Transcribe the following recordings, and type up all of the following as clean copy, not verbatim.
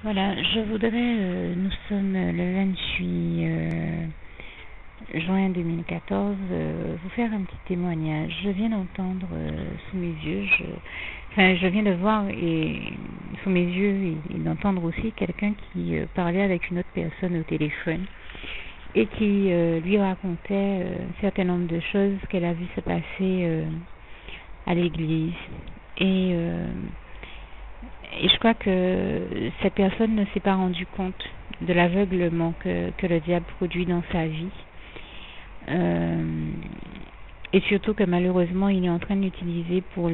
Voilà, je voudrais, nous sommes le 28 juin 2014, vous faire un petit témoignage. Je viens d'entendre sous mes yeux, je viens de voir sous mes yeux et d'entendre aussi quelqu'un qui parlait avec une autre personne au téléphone et qui lui racontait un certain nombre de choses qu'elle a vu se passer à l'église. Et je crois que cette personne ne s'est pas rendue compte de l'aveuglement que le diable produit dans sa vie. Et surtout que malheureusement, il est en train de l'utiliser pour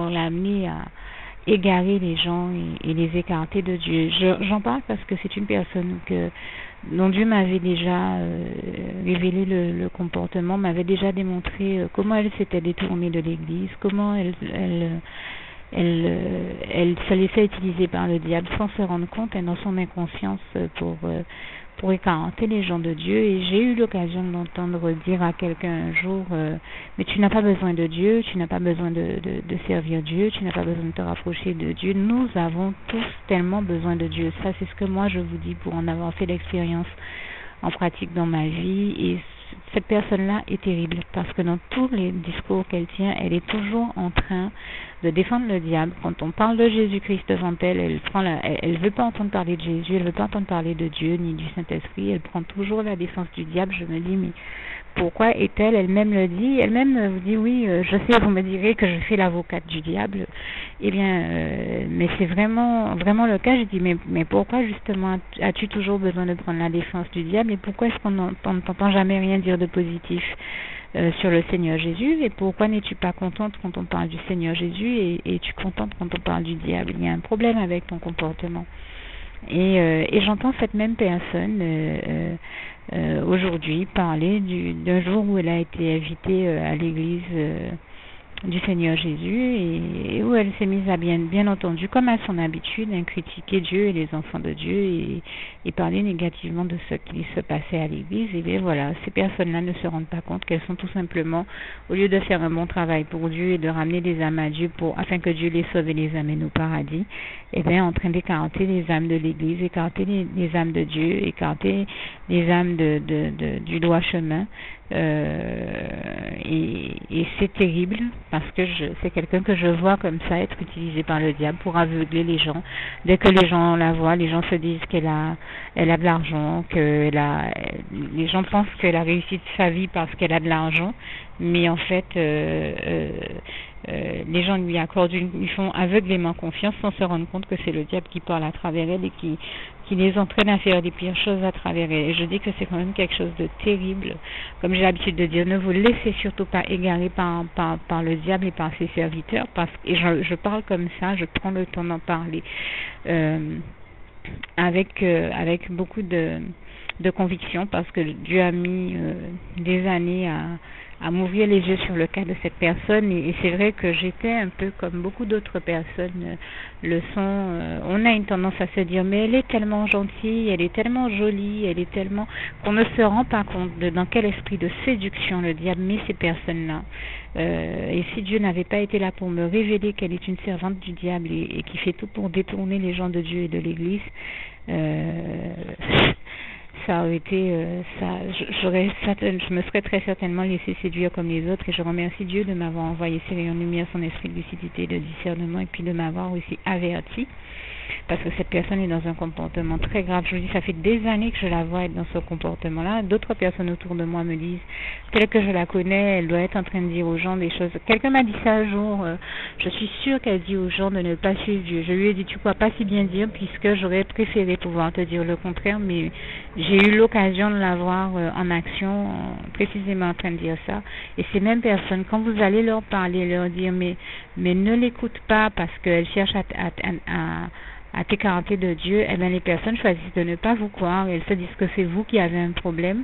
l'amener à égarer les gens et les écarter de Dieu. J'en parle parce que c'est une personne dont Dieu m'avait déjà révélé le comportement, m'avait déjà démontré comment elle s'était détournée de l'Église, comment elle se laissait utiliser par le diable sans se rendre compte et dans son inconscience pour écarter les gens de Dieu. Et j'ai eu l'occasion d'entendre dire à quelqu'un un jour, mais tu n'as pas besoin de Dieu, tu n'as pas besoin de servir Dieu, tu n'as pas besoin de te rapprocher de Dieu. Nous avons tous tellement besoin de Dieu. Ça, c'est ce que moi je vous dis pour en avoir fait l'expérience en pratique dans ma vie. Et cette personne-là est terrible parce que dans tous les discours qu'elle tient, elle est toujours en train de défendre le diable. Quand on parle de Jésus-Christ devant elle, elle veut pas entendre parler de Jésus, elle veut pas entendre parler de Dieu ni du Saint-Esprit. Elle prend toujours la défense du diable. Je me dis, mais pourquoi est-elle? Elle-même le dit. Elle-même vous dit, oui, je sais, vous me direz que je fais l'avocate du diable. Eh bien, mais c'est vraiment le cas. Je dis, mais pourquoi justement as-tu toujours besoin de prendre la défense du diable et pourquoi est-ce qu'on ne t'entend jamais rien dire de positif sur le Seigneur Jésus? Et pourquoi n'es-tu pas contente quand on parle du Seigneur Jésus et tu es contente quand on parle du diable? Il y a un problème avec ton comportement. Et j'entends cette même personne aujourd'hui parler d'un jour où elle a été invitée à l'église du Seigneur Jésus et où elle s'est mise à bien entendu, comme à son habitude, critiquer Dieu et les enfants de Dieu et parler négativement de ce qui se passait à l'église. Et bien voilà, ces personnes-là ne se rendent pas compte qu'elles sont tout simplement, au lieu de faire un bon travail pour Dieu et de ramener des âmes à Dieu afin que Dieu les sauve et les amène au paradis, et bien en train d'écarter les âmes de l'église, écarter les âmes de Dieu, écarter les âmes du droit chemin. Et c'est terrible parce que c'est quelqu'un que je vois comme ça être utilisé par le diable pour aveugler les gens. Dès que les gens la voient, les gens se disent elle a de l'argent, les gens pensent qu'elle a réussi de sa vie parce qu'elle a de l'argent, mais en fait les gens lui font aveuglément confiance sans se rendre compte que c'est le diable qui parle à travers elle et qui les entraîne à faire des pires choses à travers elle. Et je dis que c'est quand même quelque chose de terrible. Comme j'ai l'habitude de dire, ne vous laissez surtout pas égarer par le diable et par ses serviteurs. Et je parle comme ça, je prends le temps d'en parler avec beaucoup de conviction parce que Dieu a mis des années à m'ouvrir les yeux sur le cas de cette personne et c'est vrai que j'étais un peu comme beaucoup d'autres personnes le sont. On a une tendance à se dire mais elle est tellement gentille, elle est tellement jolie, elle est tellement qu'on ne se rend pas compte dans quel esprit de séduction le diable met ces personnes-là. Et si Dieu n'avait pas été là pour me révéler qu'elle est une servante du diable et qui fait tout pour détourner les gens de Dieu et de l'Église, ça aurait été je me serais très certainement laissé séduire comme les autres et je remercie Dieu de m'avoir envoyé ces rayons de lumière, son esprit de lucidité et de discernement et puis de m'avoir aussi averti parce que cette personne est dans un comportement très grave. Je vous dis, ça fait des années que je la vois être dans ce comportement-là. D'autres personnes autour de moi me disent, telle que je la connais, elle doit être en train de dire aux gens des choses. Quelqu'un m'a dit ça un jour, je suis sûre qu'elle dit aux gens de ne pas suivre Dieu. Je lui ai dit, tu ne pourras pas si bien dire puisque j'aurais préféré pouvoir te dire le contraire, mais j'ai eu l'occasion de la voir en action, précisément en train de dire ça. Et ces mêmes personnes, quand vous allez leur parler, leur dire, mais ne l'écoute pas parce qu'elle cherche à t'écarter de Dieu, eh bien les personnes choisissent de ne pas vous croire. Elles se disent que c'est vous qui avez un problème,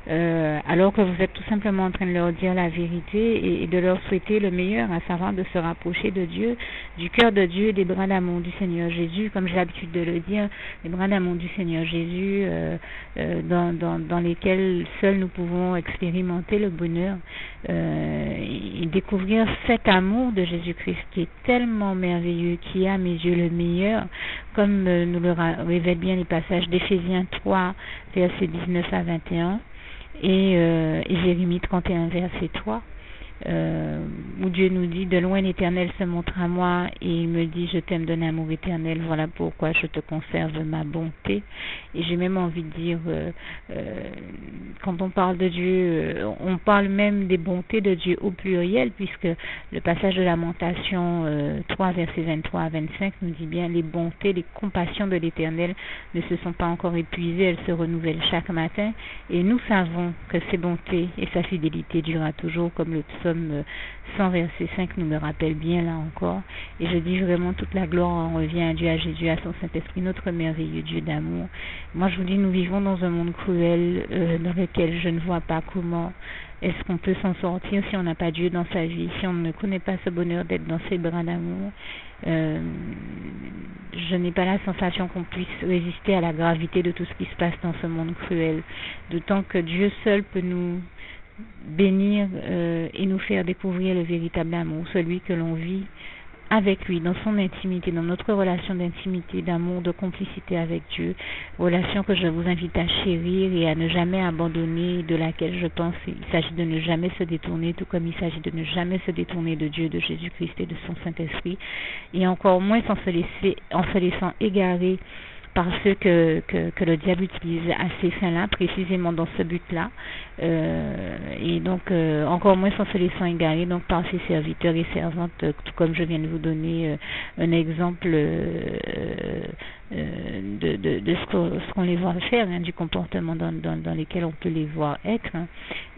alors que vous êtes tout simplement en train de leur dire la vérité et de leur souhaiter le meilleur, à savoir de se rapprocher de Dieu, du cœur de Dieu, des bras d'amour du Seigneur Jésus, comme j'ai l'habitude de le dire, les bras d'amour du Seigneur Jésus, dans lesquels seuls nous pouvons expérimenter le bonheur et découvrir cet amour de Jésus-Christ qui est tellement merveilleux, qui est à mes yeux le meilleur. comme nous le révèlent bien les passages d'Éphésiens 3, versets 19 à 21, et Jérémie 31, verset 3. Où Dieu nous dit: de loin l'Éternel se montre à moi et il me dit: je t'aime d'un amour éternel, voilà pourquoi je te conserve ma bonté. Et j'ai même envie de dire, quand on parle de Dieu, on parle même des bontés de Dieu au pluriel, puisque le passage de Lamentation 3 versets 23 à 25 nous dit bien: les bontés, les compassions de l'Éternel ne se sont pas encore épuisées, elles se renouvellent chaque matin, et nous savons que ses bontés et sa fidélité durera toujours, comme le psaume 100 verset 5 nous le rappelle bien là encore. Et je dis vraiment: toute la gloire en revient à Dieu, à Jésus, à son Saint-Esprit, notre merveilleux Dieu d'amour. Moi je vous dis, nous vivons dans un monde cruel dans lequel je ne vois pas comment est-ce qu'on peut s'en sortir si on n'a pas Dieu dans sa vie, si on ne connaît pas ce bonheur d'être dans ses bras d'amour. Je n'ai pas la sensation qu'on puisse résister à la gravité de tout ce qui se passe dans ce monde cruel, d'autant que Dieu seul peut nous bénir et nous faire découvrir le véritable amour, celui que l'on vit avec lui, dans son intimité, dans notre relation d'intimité, d'amour, de complicité avec Dieu, relation que je vous invite à chérir et à ne jamais abandonner, de laquelle je pense il s'agit de ne jamais se détourner, tout comme il s'agit de ne jamais se détourner de Dieu, de Jésus-Christ et de son Saint-Esprit, et encore moins en se laissant égarer par ceux que le diable utilise à ces fins-là, précisément dans ce but-là, et donc encore moins en se laissant égarer donc par ses serviteurs et servantes, tout comme je viens de vous donner un exemple de ce qu'on les voit faire, du comportement dans lesquels on peut les voir être,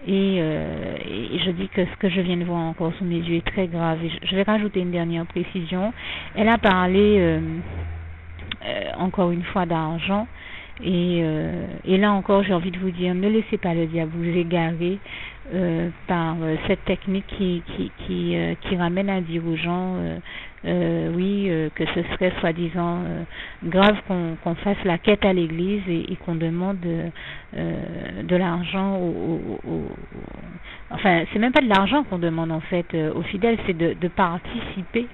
et je dis que ce que je viens de voir encore sous mes yeux est très grave. Et je vais rajouter une dernière précision. Elle a parlé encore une fois d'argent, et là encore j'ai envie de vous dire: ne laissez pas le diable vous égarer par cette technique qui ramène à dire aux gens que ce serait soi-disant grave qu'on fasse la quête à l'église et qu'on demande de l'argent enfin c'est même pas de l'argent qu'on demande en fait aux fidèles, c'est de participer,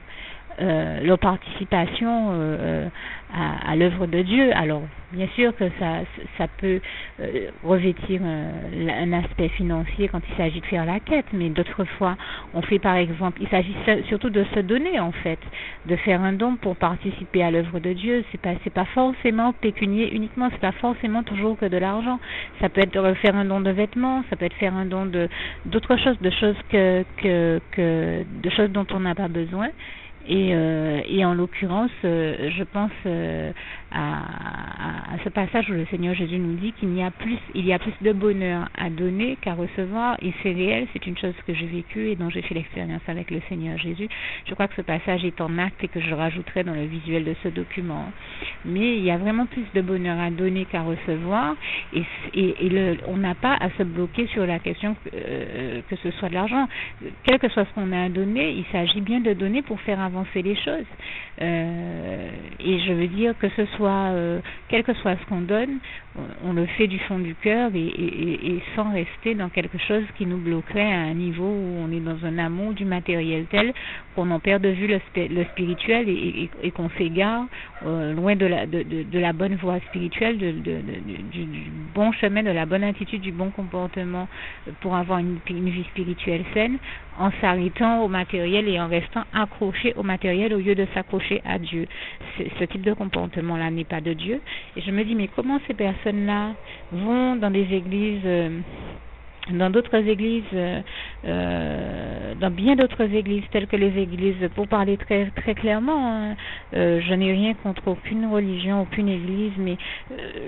leur participation à l'œuvre de Dieu. Alors bien sûr que ça peut revêtir un aspect financier quand il s'agit de faire la quête, mais d'autres fois on fait, par exemple, il s'agit surtout de se donner, en fait, de faire un don pour participer à l'œuvre de Dieu. C'est pas forcément pécunier uniquement, c'est pas forcément toujours que de l'argent. Ça peut être faire un don de vêtements, ça peut être faire un don d'autres choses, de choses de choses dont on n'a pas besoin. Et en l'occurrence, je pense à ce passage où le Seigneur Jésus nous dit qu'il y a plus de bonheur à donner qu'à recevoir, et c'est réel, c'est une chose que j'ai vécue et dont j'ai fait l'expérience avec le Seigneur Jésus. Je crois que ce passage est en acte et que je rajouterai dans le visuel de ce document. Mais il y a vraiment plus de bonheur à donner qu'à recevoir, et on n'a pas à se bloquer sur la question que ce soit de l'argent. Quel que soit ce qu'on a à donner, il s'agit bien de donner pour faire avancer les choses. Et je veux dire que ce soit quel que soit ce qu'on donne, on le fait du fond du cœur et sans rester dans quelque chose qui nous bloquerait à un niveau où on est dans un amour du matériel tel qu'on en perd de vue le spirituel et qu'on s'égare loin de la bonne voie spirituelle, du bon chemin, de la bonne attitude, du bon comportement pour avoir une vie spirituelle saine, en s'arrêtant au matériel et en restant accroché au matériel au lieu de s'accrocher à Dieu. Ce type de comportement-là n'est pas de Dieu. Et je me dis, mais comment ces personnes-là vont dans des églises, dans d'autres églises, dans bien d'autres églises, telles que les églises, pour parler très, très clairement, je n'ai rien contre aucune religion, aucune église, mais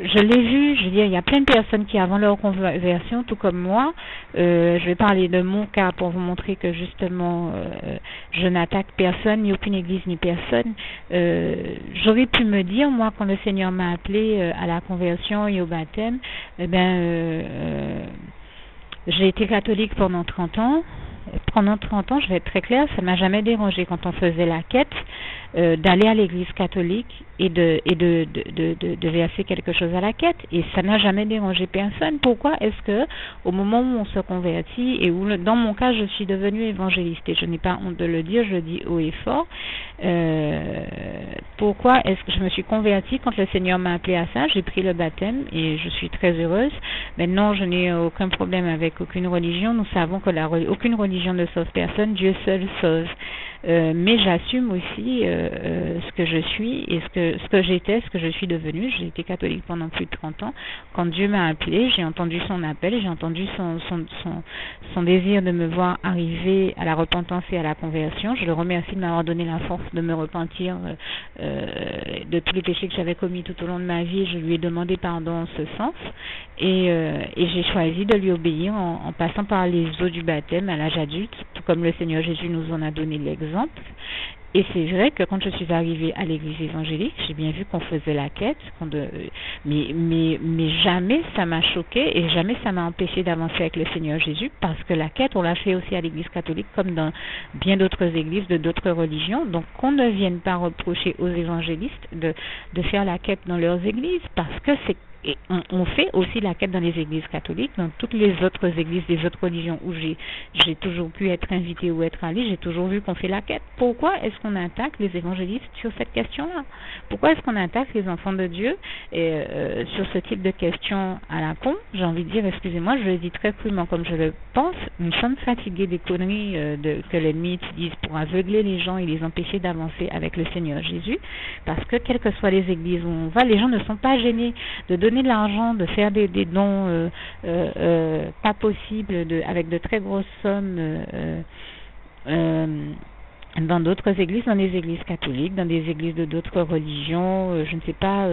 je l'ai vu, je veux dire, il y a plein de personnes qui, avant leur conversion, tout comme moi, je vais parler de mon cas pour vous montrer que justement, je n'attaque personne, ni aucune église, ni personne. J'aurais pu me dire, moi, quand le Seigneur m'a appelé à la conversion et au baptême, j'ai été catholique pendant 30 ans. Pendant 30 ans, je vais être très claire, ça m'a jamais dérangé quand on faisait la quête. d'aller à l'église catholique et de verser quelque chose à la quête. Et ça n'a jamais dérangé personne. Pourquoi est-ce que au moment où on se convertit et où dans mon cas je suis devenue évangéliste, et je n'ai pas honte de le dire, je le dis haut et fort, pourquoi est-ce que je me suis convertie quand le Seigneur m'a appelé à ça? J'ai pris le baptême et je suis très heureuse. Maintenant, je n'ai aucun problème avec aucune religion. Nous savons que aucune religion ne sauve personne, Dieu seul sauve. Mais j'assume aussi ce que je suis et ce que j'étais, ce que je suis devenue. J'ai été catholique pendant plus de 30 ans. Quand Dieu m'a appelé, j'ai entendu son appel, j'ai entendu son désir de me voir arriver à la repentance et à la conversion. Je le remercie de m'avoir donné la force de me repentir de tous les péchés que j'avais commis tout au long de ma vie. Je lui ai demandé pardon en ce sens et j'ai choisi de lui obéir en passant par les eaux du baptême à l'âge adulte, tout comme le Seigneur Jésus nous en a donné l'exemple. Et c'est vrai que quand je suis arrivée à l'église évangélique, j'ai bien vu qu'on faisait la quête, mais jamais ça m'a choqué et jamais ça m'a empêché d'avancer avec le Seigneur Jésus, parce que la quête, on l'a fait aussi à l'église catholique comme dans bien d'autres églises de d'autres religions. Donc qu'on ne vienne pas reprocher aux évangélistes de faire la quête dans leurs églises, parce que c'est et on fait aussi la quête dans les églises catholiques, dans toutes les autres églises des autres religions où j'ai toujours pu être invitée ou être allée, j'ai toujours vu qu'on fait la quête. Pourquoi est-ce qu'on attaque les évangélistes sur cette question-là? Pourquoi est-ce qu'on attaque les enfants de Dieu sur ce type de questions à la con? J'ai envie de dire, excusez-moi, je le dis très crûment comme je le pense, nous sommes fatigués des conneries que l'ennemi utilise pour aveugler les gens et les empêcher d'avancer avec le Seigneur Jésus, parce que quelles que soient les églises où on va, les gens ne sont pas gênés de donner de l'argent, de faire des dons pas possibles, avec de très grosses sommes dans d'autres églises, dans les églises catholiques, dans des églises de d'autres religions, je ne sais pas,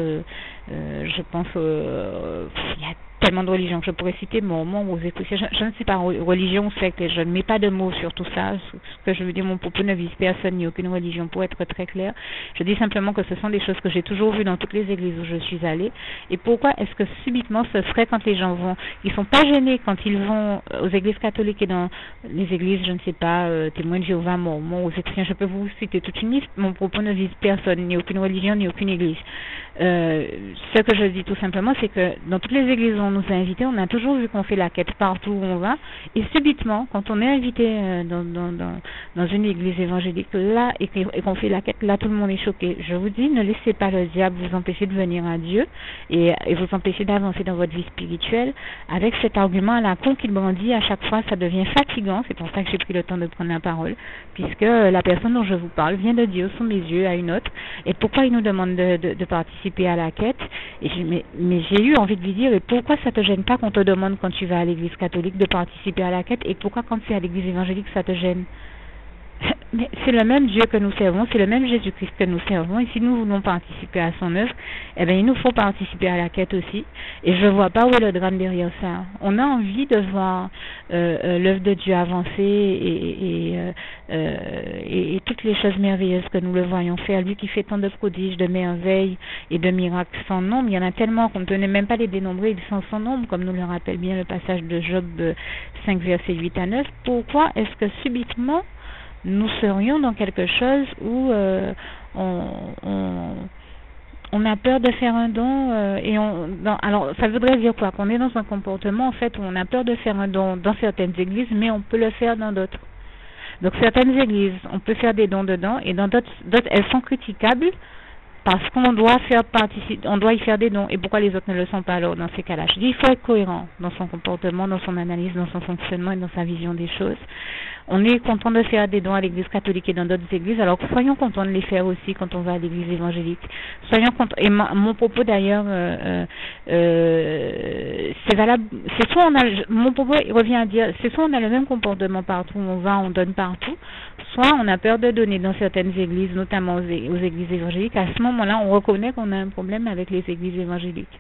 je pense, il y a tellement de religions que je pourrais citer, mormons ou écossais, je ne sais pas, religion, secte, je ne mets pas de mots sur tout ça. Ce que je veux dire, mon propos ne vise personne ni aucune religion, pour être très clair. Je dis simplement que ce sont des choses que j'ai toujours vues dans toutes les églises où je suis allée. Et pourquoi est-ce que subitement ce serait quand les gens vont, ils sont pas gênés quand ils vont aux églises catholiques et dans les églises, je ne sais pas, témoins de Jéhovah, mormons, ou chrétiens, je peux vous citer toute une liste. Mon propos ne vise personne, ni aucune religion, ni aucune église. Ce que je dis tout simplement, c'est que dans toutes les églises où on nous a invités, on a toujours vu qu'on fait la quête partout où on va, et subitement, quand on est invité dans une église évangélique là et qu'on fait la quête, là tout le monde est choqué. Je vous dis, ne laissez pas le diable vous empêcher de venir à Dieu et vous empêcher d'avancer dans votre vie spirituelle avec cet argument à la con qu'il brandit à chaque fois. Ça devient fatigant. C'est pour ça que j'ai pris le temps de prendre la parole, puisque la personne dont je vous parle vient de Dieu sous mes yeux à une autre. Et pourquoi il nous demande de participer à la quête? Mais j'ai eu envie de lui dire, et pourquoi ça te gêne pas qu'on te demande quand tu vas à l'église catholique de participer à la quête, et pourquoi quand c'est à l'église évangélique ça te gêne? Mais c'est le même Dieu que nous servons, c'est le même Jésus-Christ que nous servons, et si nous voulons participer à son œuvre, eh bien il nous faut participer à la quête aussi. Et je ne vois pas où est le drame derrière ça. On a envie de voir l'œuvre de Dieu avancer et toutes les choses merveilleuses que nous le voyons faire. Lui qui fait tant de prodiges, de merveilles et de miracles sans nombre, il y en a tellement qu'on ne peut même pas les dénombrer, ils sont sans nombre, comme nous le rappelle bien le passage de Job 5, versets 8 à 9. Pourquoi est-ce que subitement nous serions dans quelque chose où on a peur de faire un don alors ça voudrait dire quoi? Qu'on est dans un comportement en fait où on a peur de faire un don dans certaines églises, mais on peut le faire dans d'autres. Donc certaines églises, on peut faire des dons dedans, et dans d'autres elles sont critiquables parce qu'on doit on doit y faire des dons. Et pourquoi les autres ne le sont pas alors dans ces cas-là? Je dis, il faut être cohérent dans son comportement, dans son analyse, dans son fonctionnement et dans sa vision des choses. On est content de faire des dons à l'église catholique et dans d'autres églises, alors soyons contents de les faire aussi quand on va à l'église évangélique. Soyons contents. Et mon propos d'ailleurs, c'est valable. C'est soit mon propos revient à dire, c'est soit on a le même comportement partout où on va, on donne partout, soit on a peur de donner dans certaines églises, notamment aux églises évangéliques. À ce moment-là, on reconnaît qu'on a un problème avec les églises évangéliques.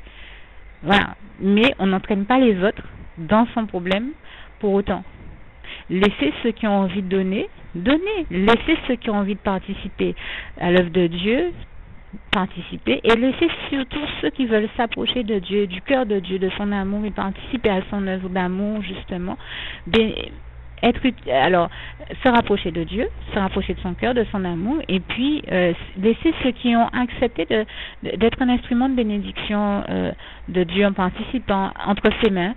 Voilà. Mais on n'entraîne pas les autres dans son problème pour autant. Laissez ceux qui ont envie de donner. Laissez ceux qui ont envie de participer à l'œuvre de Dieu participer, et laissez surtout ceux qui veulent s'approcher de Dieu, du cœur de Dieu, de son amour, et participer à son œuvre d'amour justement. alors se rapprocher de Dieu, se rapprocher de son cœur, de son amour, et puis laisser ceux qui ont accepté d'être un instrument de bénédiction de Dieu en participant entre ses mains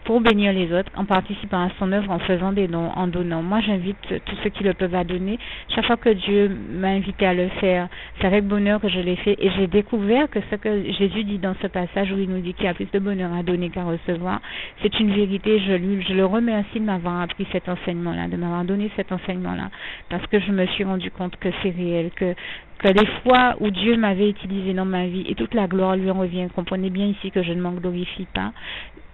pour bénir les autres, en participant à son œuvre, en faisant des dons, en donnant. Moi, j'invite tous ceux qui le peuvent à donner. Chaque fois que Dieu m'a invité à le faire, c'est avec bonheur que je l'ai fait, et j'ai découvert que ce que Jésus dit dans ce passage où il nous dit qu'il y a plus de bonheur à donner qu'à recevoir, c'est une vérité. Je le remercie de m'avoir appris cet enseignement-là, de m'avoir donné cet enseignement-là, parce que je me suis rendu compte que c'est réel, que les fois où Dieu m'avait utilisé dans ma vie, et toute la gloire lui en revient, comprenez bien ici que je ne m'en glorifie pas,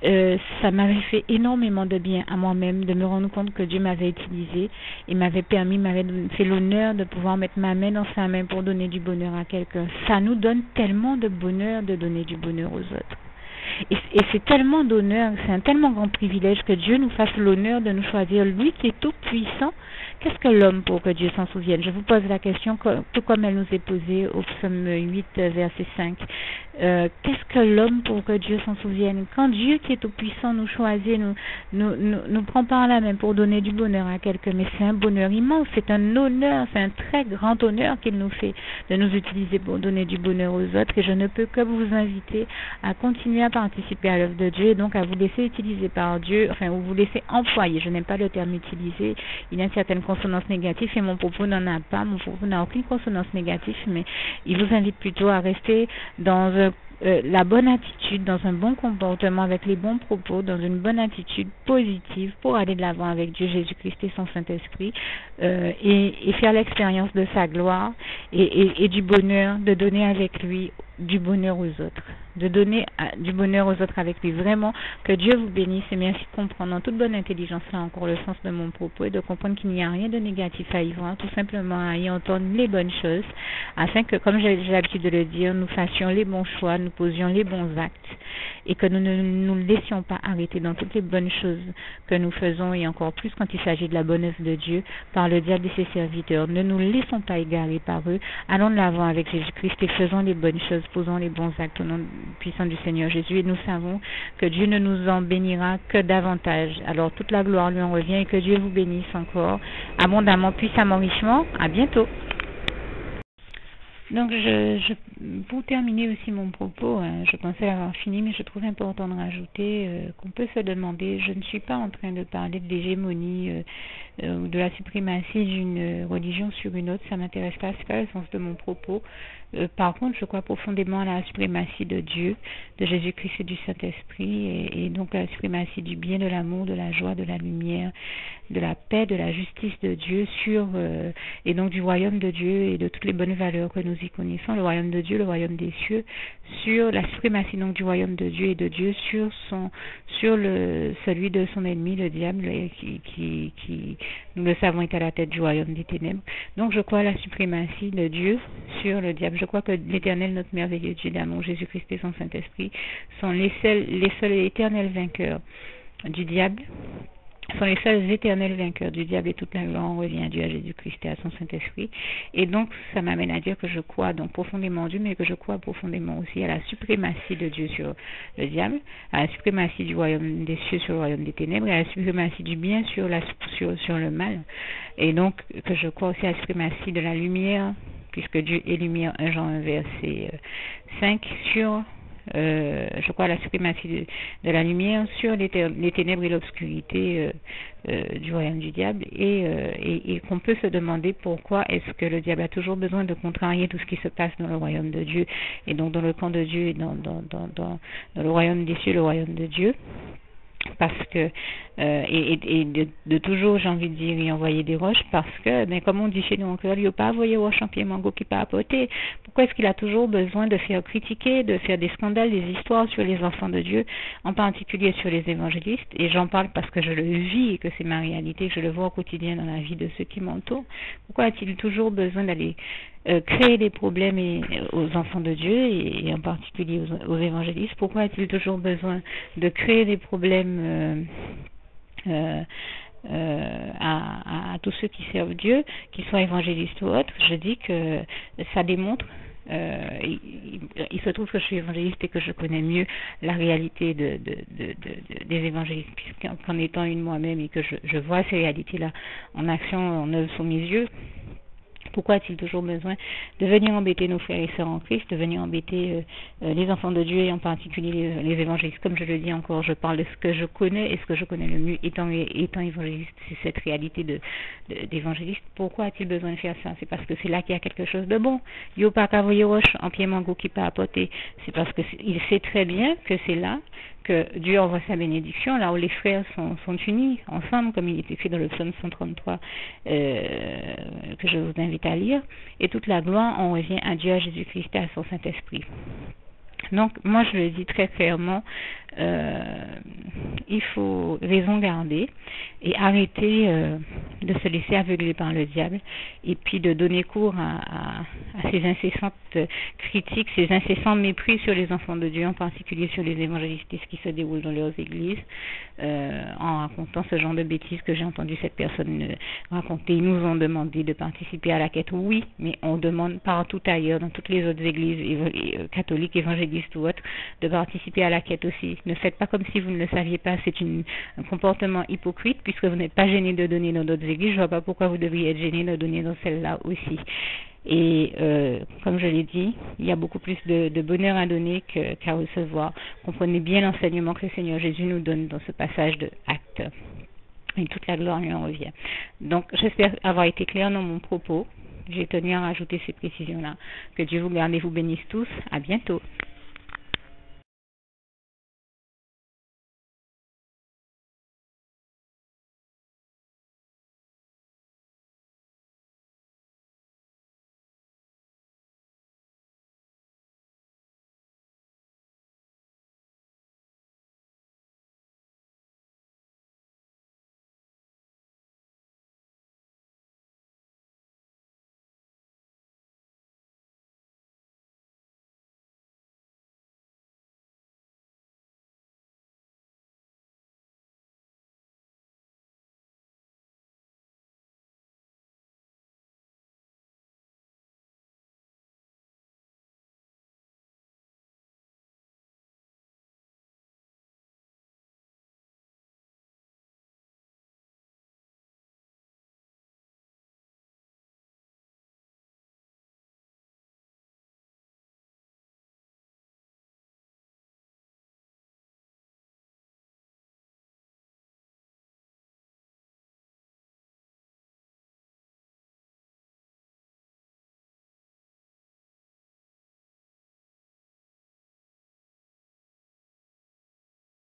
ça m'avait fait énormément de bien à moi-même de me rendre compte que Dieu m'avait utilisé et m'avait fait l'honneur de pouvoir mettre ma main dans sa main pour donner du bonheur à quelqu'un. Ça nous donne tellement de bonheur de donner du bonheur aux autres. Et c'est tellement d'honneur, c'est un tellement grand privilège que Dieu nous fasse l'honneur de nous choisir, lui qui est tout puissant. Qu'est-ce que l'homme pour que Dieu s'en souvienne? Je vous pose la question tout comme elle nous est posée au psaume 8, verset 5. Qu'est-ce que l'homme pour que Dieu s'en souvienne? Quand Dieu qui est tout puissant nous choisit, nous prend par la main pour donner du bonheur à quelqu'un, mais c'est un bonheur immense, c'est un honneur, c'est un très grand honneur qu'il nous fait de nous utiliser pour donner du bonheur aux autres, et je ne peux que vous inviter à continuer à participer à l'œuvre de Dieu, et donc à vous laisser utiliser par Dieu, enfin, ou vous laisser employer. Je n'aime pas le terme utiliser, il y a une certaine consonance négative, et mon propos n'en a pas, mon propos n'a aucune consonance négative, mais il vous invite plutôt à rester dans la bonne attitude, dans un bon comportement, avec les bons propos, dans une bonne attitude positive pour aller de l'avant avec Dieu, Jésus-Christ et son Saint-Esprit, et faire l'expérience de sa gloire et du bonheur, de donner avec lui du bonheur aux autres, de donner du bonheur aux autres avec lui. Vraiment, que Dieu vous bénisse, et merci de comprendre en toute bonne intelligence là encore le sens de mon propos, et de comprendre qu'il n'y a rien de négatif à y voir, tout simplement à y entendre les bonnes choses, afin que, comme j'ai l'habitude de le dire, nous fassions les bons choix, nous posions les bons actes, et que nous ne nous laissions pas arrêter dans toutes les bonnes choses que nous faisons, et encore plus quand il s'agit de la bonne œuvre de Dieu, par le diable et ses serviteurs. Ne nous laissons pas égarer par eux, allons de l'avant avec Jésus-Christ et faisons les bonnes choses, posons les bons actes au nom puissant du Seigneur Jésus, et nous savons que Dieu ne nous en bénira que davantage. Alors toute la gloire lui en revient, et que Dieu vous bénisse encore abondamment, puissamment, richement. À bientôt. Donc, pour terminer aussi mon propos, je pensais avoir fini, mais je trouve important de rajouter qu'on peut se demander, je ne suis pas en train de parler de l'hégémonie ou de la suprématie d'une religion sur une autre, ça ne m'intéresse pas, c'est pas le sens de mon propos. Par contre, je crois profondément à la suprématie de Dieu, de Jésus-Christ et du Saint-Esprit, et donc à la suprématie du bien, de l'amour, de la joie, de la lumière, de la paix, de la justice de Dieu et donc du royaume de Dieu et de toutes les bonnes valeurs que nous y connaissons, le royaume de Dieu, le royaume des cieux, sur la suprématie donc du royaume de Dieu et de Dieu sur celui de son ennemi, le diable, qui nous le savons est à la tête du royaume des ténèbres. Donc je crois à la suprématie de Dieu sur le diable. Je crois que l'Éternel, notre merveilleux Dieu d'amour, Jésus-Christ et son Saint-Esprit sont les seuls et éternels vainqueurs du diable, sont les seuls éternels vainqueurs du diable, et toute la gloire revient à Dieu, à Jésus-Christ et à son Saint-Esprit. Et donc, ça m'amène à dire que je crois donc profondément en Dieu, mais que je crois profondément aussi à la suprématie de Dieu sur le diable, à la suprématie du royaume des cieux sur le royaume des ténèbres, et à la suprématie du bien sur le mal. Et donc, que je crois aussi à la suprématie de la lumière, puisque Dieu est lumière, 1 Jean 1, verset 5, sur je crois à la suprématie de la lumière sur les ténèbres et l'obscurité du royaume du diable, et qu'on peut se demander pourquoi est-ce que le diable a toujours besoin de contrarier tout ce qui se passe dans le royaume de Dieu, et donc dans le camp de Dieu, et dans le royaume des cieux, le royaume de Dieu. Parce que de toujours, j'ai envie de dire, y envoyer des roches, parce que, mais comme on dit chez nous en Creole, il n'y a pas envoyé roche en pied mango qui pas apporter. Pourquoi est-ce qu'il a toujours besoin de faire critiquer, de faire des scandales, des histoires sur les enfants de Dieu, en particulier sur les évangélistes? Et j'en parle parce que je le vis et que c'est ma réalité, que je le vois au quotidien dans la vie de ceux qui m'entourent. Pourquoi a-t-il toujours besoin d'aller créer des problèmes aux enfants de Dieu, et en particulier aux évangélistes? Pourquoi a-t-il toujours besoin de créer des problèmes à tous ceux qui servent Dieu, qu'ils soient évangélistes ou autres? Je dis que ça démontre il se trouve que je suis évangéliste et que je connais mieux la réalité des évangélistes, puisqu'en étant une moi-même et que je vois ces réalités-là en action, en œuvre sous mes yeux. Pourquoi a-t-il toujours besoin de venir embêter nos frères et sœurs en Christ, de venir embêter les enfants de Dieu et en particulier les évangélistes? Comme je le dis encore, je parle de ce que je connais et ce que je connais le mieux étant évangéliste, c'est cette réalité d'évangéliste. Pourquoi a-t-il besoin de faire ça? C'est parce que c'est là qu'il y a quelque chose de bon. Il n'y a pas qu'à voir roche en pied mango qui peut apporter. C'est parce qu'il sait très bien que c'est là que Dieu envoie sa bénédiction, là où les frères sont unis ensemble, comme il est écrit dans le psaume 133, que je vous invite à lire. Et toute la gloire, on revient à Dieu, à Jésus-Christ et à son Saint-Esprit. Donc, moi, je le dis très clairement, il faut raison garder et arrêter de se laisser aveugler par le diable et puis de donner cours à ces incessantes critiques, ces incessants mépris sur les enfants de Dieu, en particulier sur les évangélistes, ce qui se déroule dans leurs églises, en racontant ce genre de bêtises que j'ai entendu cette personne raconter. Ils nous ont demandé de participer à la quête, oui, mais on demande partout ailleurs, dans toutes les autres églises catholiques, évangélistes ou autres, de participer à la quête aussi. Ne faites pas comme si vous ne le saviez pas, c'est un comportement hypocrite puisque vous n'êqu'êtes pas gêné de donner dans d'autres églises. Je ne vois pas pourquoi vous devriez être gêné de donner dans celle-là aussi. Et comme je l'ai dit, il y a beaucoup plus de bonheur à donner qu'à recevoir. Comprenez bien l'enseignement que le Seigneur Jésus nous donne dans ce passage de Actes. Et toute la gloire lui en revient. Donc, j'espère avoir été clair dans mon propos. J'ai tenu à rajouter ces précisions-là. Que Dieu vous garde et vous bénisse tous. À bientôt.